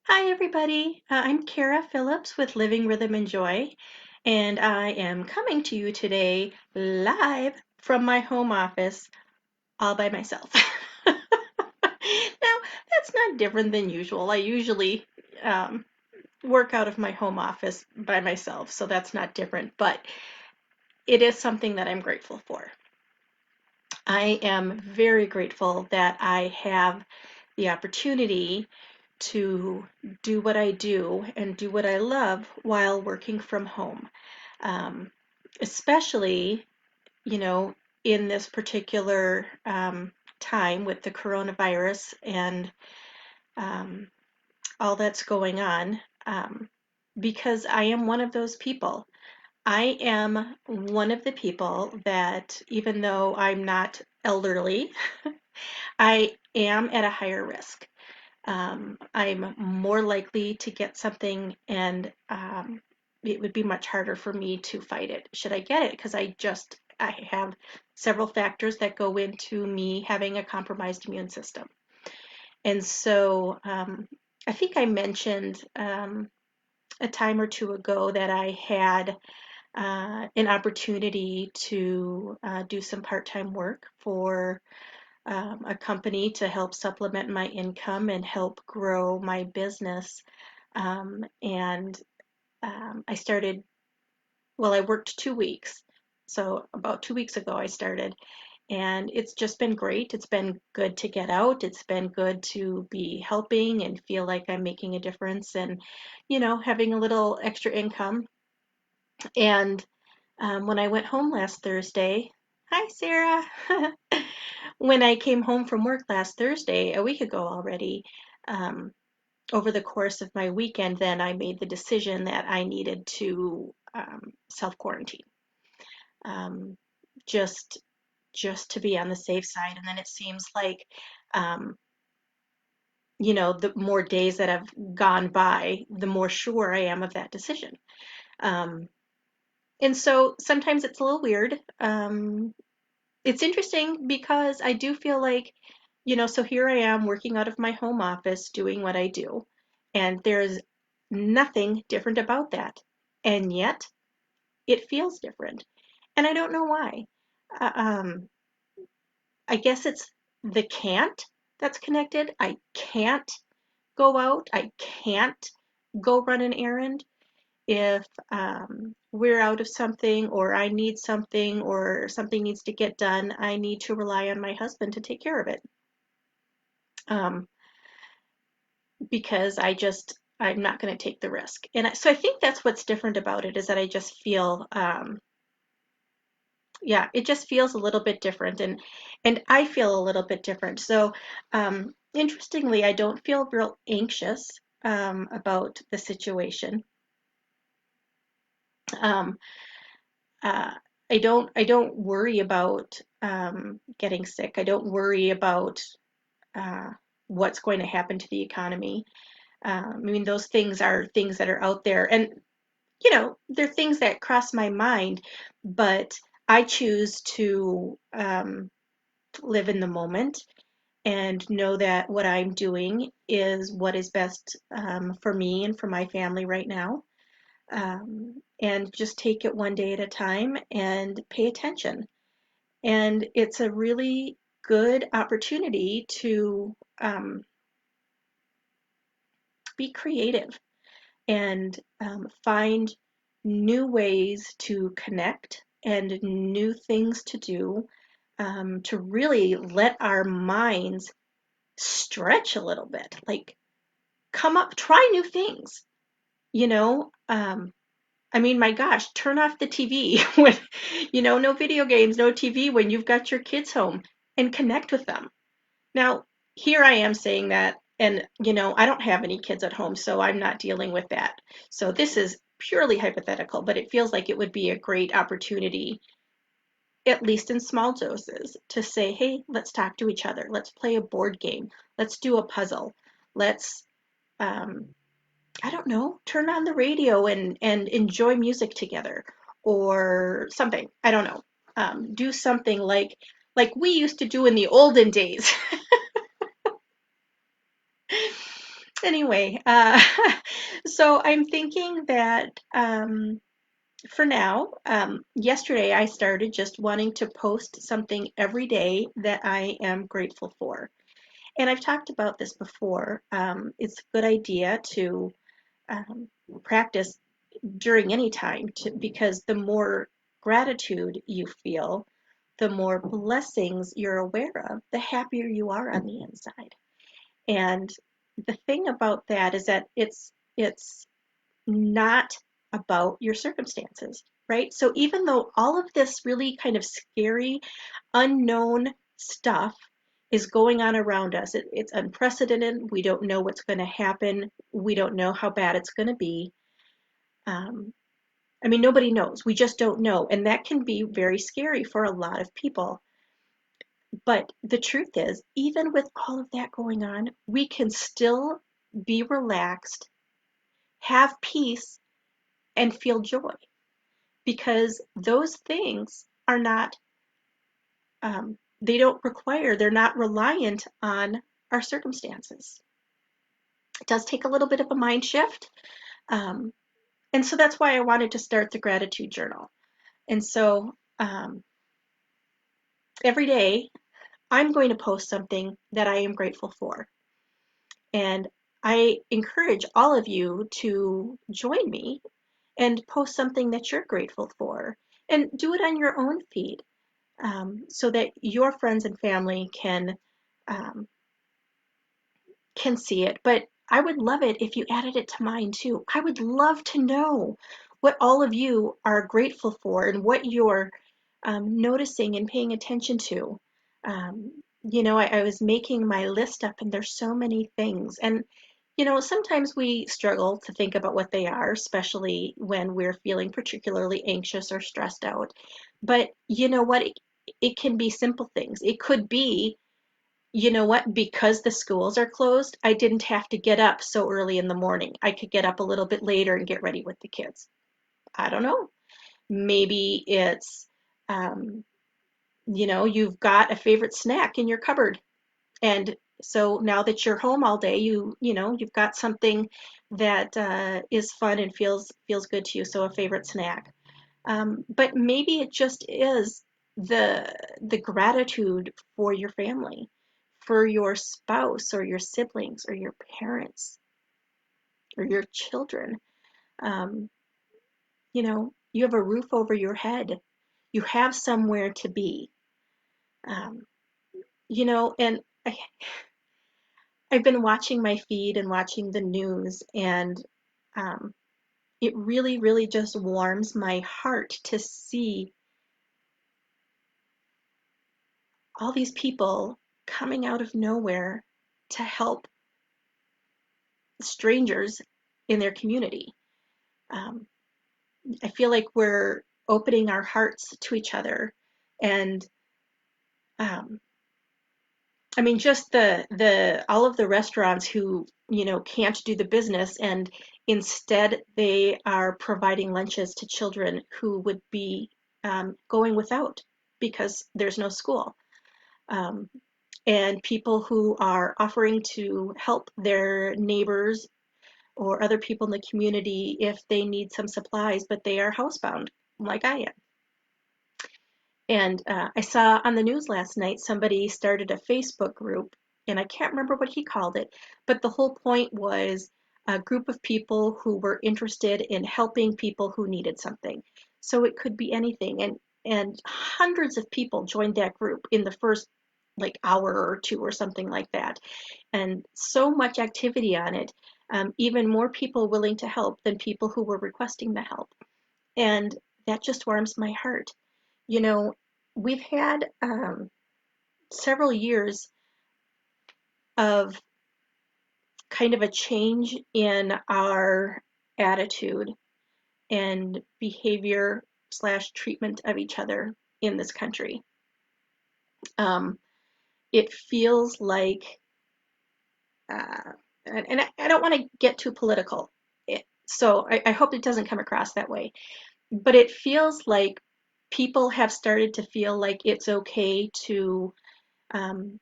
Hi, everybody. I'm Kara Phillips with Living Rhythm and Joy, and I am coming to you today live from my home office all by myself. Now, that's not different than usual. I usually um, work out of my home office by myself, so that's not different, but it is something that I'm grateful for. I am very grateful that I have the opportunity to do what I do and do what I love while working from home. Um, Especially, you know, in this particular time with the coronavirus and um, all that's going on, because I am one of those people. I am one of the people that, even though I'm not elderly, I am at a higher risk. I'm more likely to get something, and it would be much harder for me to fight it should I get it, because I have several factors that go into me having a compromised immune system. And so I think I mentioned a time or two ago that I had an opportunity to do some part-time work for a company to help supplement my income and help grow my business. And I started, well, I worked 2 weeks. So about 2 weeks ago, I started, and it's just been great. It's been good to get out. It's been good to be helping and feel like I'm making a difference and, having a little extra income. And when I went home last Thursday, hi, Sarah. When I came home from work last Thursday, a week ago already, um, over the course of my weekend, then I made the decision that I needed to self-quarantine, um, just just to be on the safe side. And then it seems like, um, the more days that have gone by, the more sure I am of that decision. Um, and so sometimes it's a little weird. It's interesting because I do feel like, so here I am working out of my home office doing what I do, and there's nothing different about that. And yet it feels different. And I don't know why. Uh, um, I guess it's the can't that's connected. I can't go out. I can't go run an errand. If we're out of something, or I need something, or something needs to get done, I need to rely on my husband to take care of it. Um, because I'm not going to take the risk. And so I think that's what's different about it, is that I just feel, yeah, it just feels a little bit different, and I feel a little bit different. So interestingly, I don't feel real anxious about the situation. Um, uh, I don't worry about getting sick. I don't worry about uh, what's going to happen to the economy. I mean, those things are things that are out there, and they're things that cross my mind, but I choose to live in the moment and know that what I'm doing is what is best for me and for my family right now. And just take it one day at a time and pay attention. And it's a really good opportunity to be creative and find new ways to connect and new things to do, to really let our minds stretch a little bit. Like, come up, try new things, you know? I mean, my gosh, turn off the TV when, no video games, no TV when you've got your kids home, and connect with them. Now, here I am saying that, and I don't have any kids at home, so I'm not dealing with that. So this is purely hypothetical, but it feels like it would be a great opportunity, at least in small doses, to say, hey, let's talk to each other. Let's play a board game. Let's do a puzzle. Let's, um, I don't know, turn on the radio and enjoy music together, or something. I don't know. Do something like we used to do in the olden days. Anyway, so I'm thinking that for now, yesterday I started just wanting to post something every day that I am grateful for. And I've talked about this before. It's a good idea to um, practice during any time because the more gratitude you feel, the more blessings you're aware of, the happier you are on the inside. And the thing about that is that it's not about your circumstances, right? So even though all of this really kind of scary, unknown stuff is going on around us, it's unprecedented. We don't know what's going to happen. We don't know how bad it's going to be. Um, I mean, nobody knows. We just don't know. And that can be very scary for a lot of people. But the truth is, even with all of that going on, we can still be relaxed, have peace, and feel joy because those things are not, they don't require, they're not reliant on our circumstances. It does take a little bit of a mind shift. Um, and so that's why I wanted to start the gratitude journal. And so every day I'm going to post something that I am grateful for. And I encourage all of you to join me and post something that you're grateful for. And do it on your own feed so that your friends and family um, can see it. But I would love it if you added it to mine too. I would love to know what all of you are grateful for and what you're noticing and paying attention to. I was making my list up and there's so many things. And, sometimes we struggle to think about what they are, especially when we're feeling particularly anxious or stressed out. But you know what? It can be simple things. It could be, you know what, because the schools are closed, I didn't have to get up so early in the morning. I could get up a little bit later and get ready with the kids. I don't know. Maybe it's, um, you've got a favorite snack in your cupboard. And so now that you're home all day, you've got something that is fun and feels good to you. So a favorite snack. But maybe it just is the gratitude for your family, for your spouse or your siblings or your parents or your children. Um, you have a roof over your head. You have somewhere to be. Um, and I've been watching my feed and watching the news, and um, it really, really just warms my heart to see all these people coming out of nowhere to help strangers in their community. Um, I feel like we're opening our hearts to each other, and um, I mean, just the all of the restaurants who can't do the business, and instead they are providing lunches to children who would be going without because there's no school. Um, and people who are offering to help their neighbors or other people in the community if they need some supplies, but they are housebound, like I am. And I saw on the news last night somebody started a Facebook group, and I can't remember what he called it, but the whole point was a group of people who were interested in helping people who needed something. So it could be anything, and hundreds of people joined that group in the first like hour or two or something like that, and so much activity on it. Even more people willing to help than people who were requesting the help, and that just warms my heart. You know, we've had several years of kind of a change in our attitude and behavior slash treatment of each other in this country. Um, it feels like, uh, and I don't want to get too political, so I hope it doesn't come across that way, but it feels like people have started to feel like it's okay to um,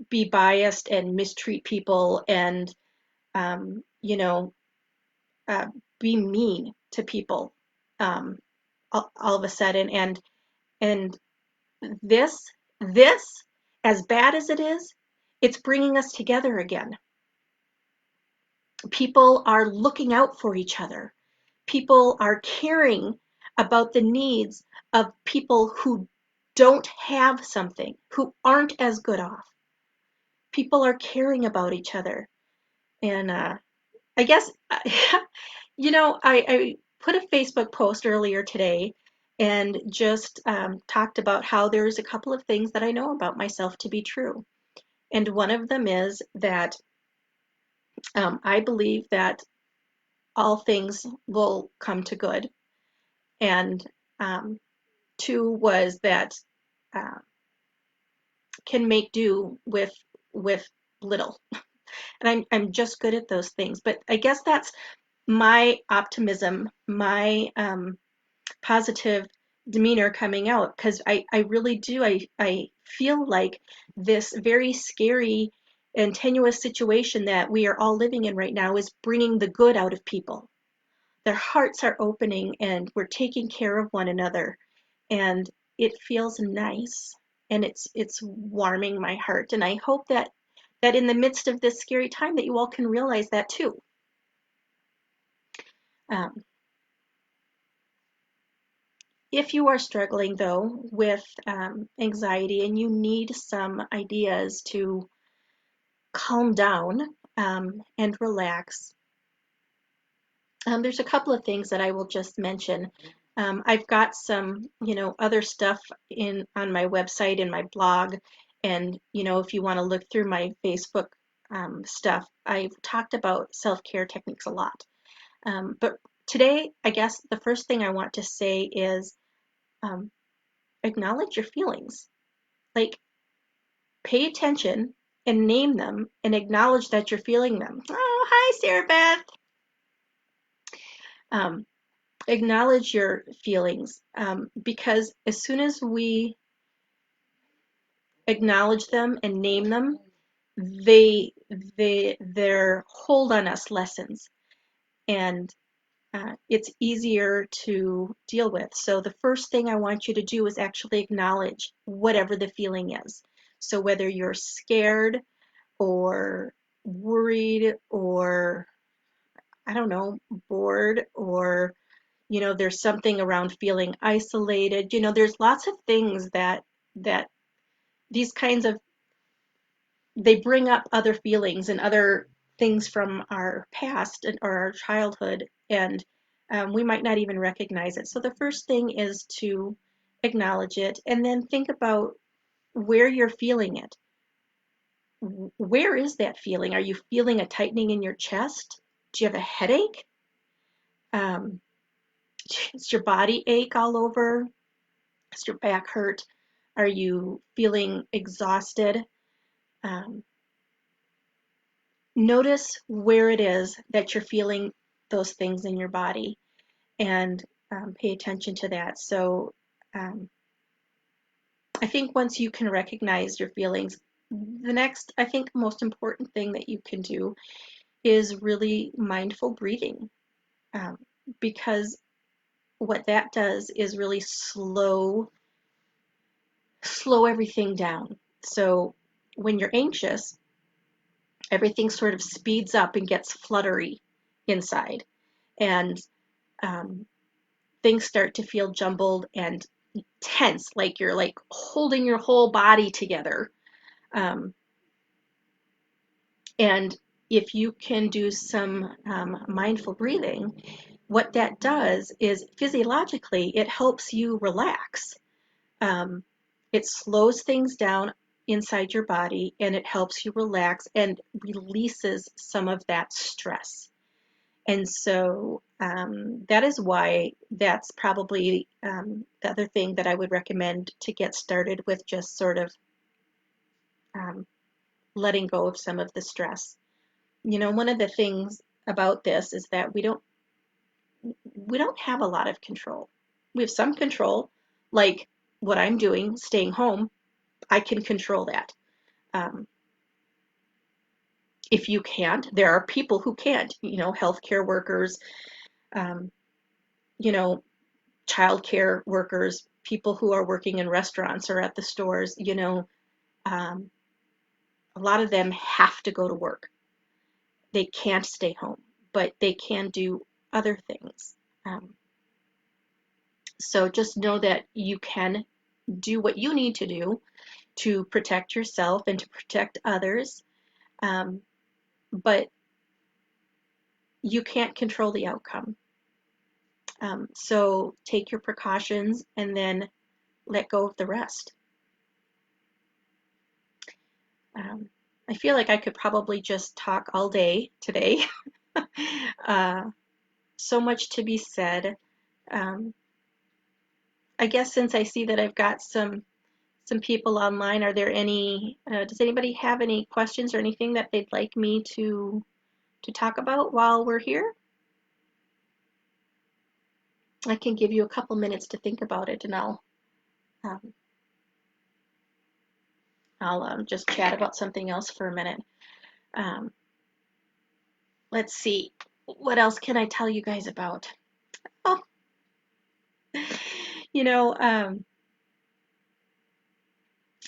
be biased and mistreat people and you know, uh, be mean to people um, all of a sudden. And this, this, as bad as it is, it's bringing us together again. People are looking out for each other. People are caring about the needs of people who don't have something, who aren't as good off. People are caring about each other. And I guess, I put a Facebook post earlier today and just talked about how there's a couple of things that I know about myself to be true. And one of them is that I believe that all things will come to good. And um, two was that uh, can make do with little. And I'm just good at those things. But I guess that's my optimism, my positive demeanor coming out, because I really do. I feel like this very scary and tenuous situation that we are all living in right now is bringing the good out of people. Their hearts are opening and we're taking care of one another, and it feels nice, and it's warming my heart. And I hope that in the midst of this scary time that you all can realize that too. Um, if you are struggling though with anxiety and you need some ideas to calm down and relax, there's a couple of things that I will just mention. I've got some, other stuff in on my website and my blog, and if you want to look through my Facebook stuff, I've talked about self-care techniques a lot. But today, I guess the first thing I want to say is um, acknowledge your feelings. Like, pay attention and name them and acknowledge that you're feeling them. Oh, hi, Sarah Beth. Um, Acknowledge your feelings, because as soon as we acknowledge them and name them, their hold on us lessens, and it's easier to deal with. So the first thing I want you to do is actually acknowledge whatever the feeling is. So whether you're scared or worried or, I don't know, bored, or there's something around feeling isolated. There's lots of things that these kinds of, they bring up other feelings and other things from our past or our childhood, and we might not even recognize it. So the first thing is to acknowledge it and then think about where you're feeling it. Where is that feeling? Are you feeling a tightening in your chest? Do you have a headache? Um, does your body ache all over? Does your back hurt? Are you feeling exhausted? Um, Notice where it is that you're feeling those things in your body, and pay attention to that. So um, I think once you can recognize your feelings, the next, I think, most important thing that you can do is really mindful breathing, um, because what that does is really slow everything down. So when you're anxious, everything sort of speeds up and gets fluttery inside, and um, things start to feel jumbled and tense, like you're like holding your whole body together. Um, and if you can do some mindful breathing, what that does is physiologically it helps you relax. Um, it slows things down inside your body and it helps you relax and releases some of that stress. And so that is why that's probably the other thing that I would recommend to get started with, just sort of um, letting go of some of the stress. One of the things about this is that we don't have a lot of control. We have some control, like what I'm doing, staying home. I can control that. Um, If you can't, there are people who can't, healthcare workers, um, you know, childcare workers, people who are working in restaurants or at the stores, um, a lot of them have to go to work. They can't stay home, but they can do other things. Um, so just know that you can do what you need to do to protect yourself and to protect others. Um, but you can't control the outcome. So take your precautions and then let go of the rest. Um, I feel like I could probably just talk all day today. uh, so much to be said. Um, I guess since I see that I've got some people online, are there any? Does anybody have any questions or anything that they'd like me to talk about while we're here? I can give you a couple minutes to think about it, and um, I'll just chat about something else for a minute. Um, let's see, what else can I tell you guys about? Oh, you know, um,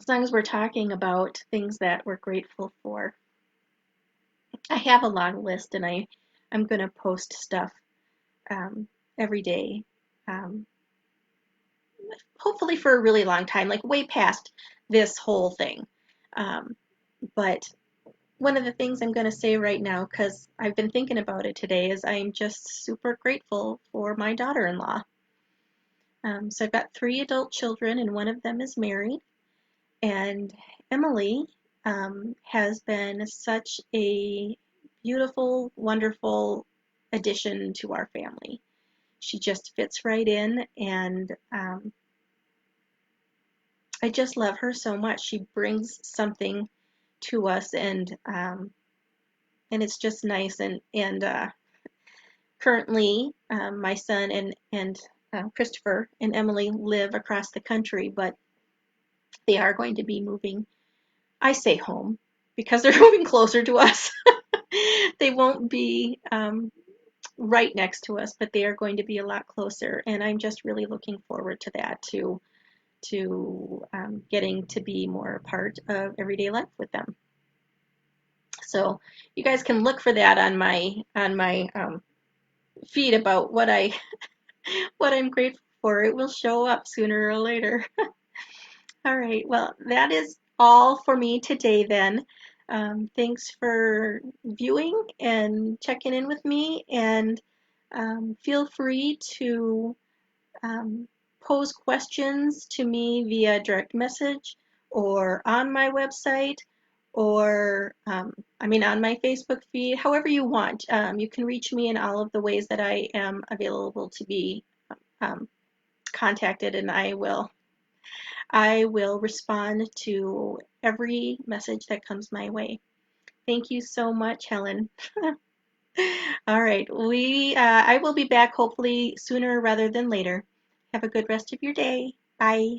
as long as we're talking about things that we're grateful for, I have a long list, and I'm gonna post stuff um, every day. Um, Hopefully for a really long time, like way past this whole thing. Um, but one of the things I'm going to say right now, because I've been thinking about it today, is I'm just super grateful for my daughter-in-law. So I've got 3 adult children, and one of them is married. And Emily has been such a beautiful, wonderful addition to our family. She just fits right in, and I just love her so much. She brings something to us, and it's just nice. And currently, my son and Christopher and Emily live across the country, but they are going to be moving. I say home because they're moving closer to us. They won't be right next to us, but they are going to be a lot closer, and I'm just really looking forward to that too. To getting to be more a part of everyday life with them. So you guys can look for that on my feed about what I'm grateful for. It will show up sooner or later. All right. Well, that is all for me today then. Thanks for viewing and checking in with me, and feel free to um, pose questions to me via direct message or on my website or on my Facebook feed, however you want. You can reach me in all of the ways that I am available to be um, contacted, and I will respond to every message that comes my way. Thank you so much, Helen. All right, I will be back hopefully sooner rather than later. Have a good rest of your day. Bye.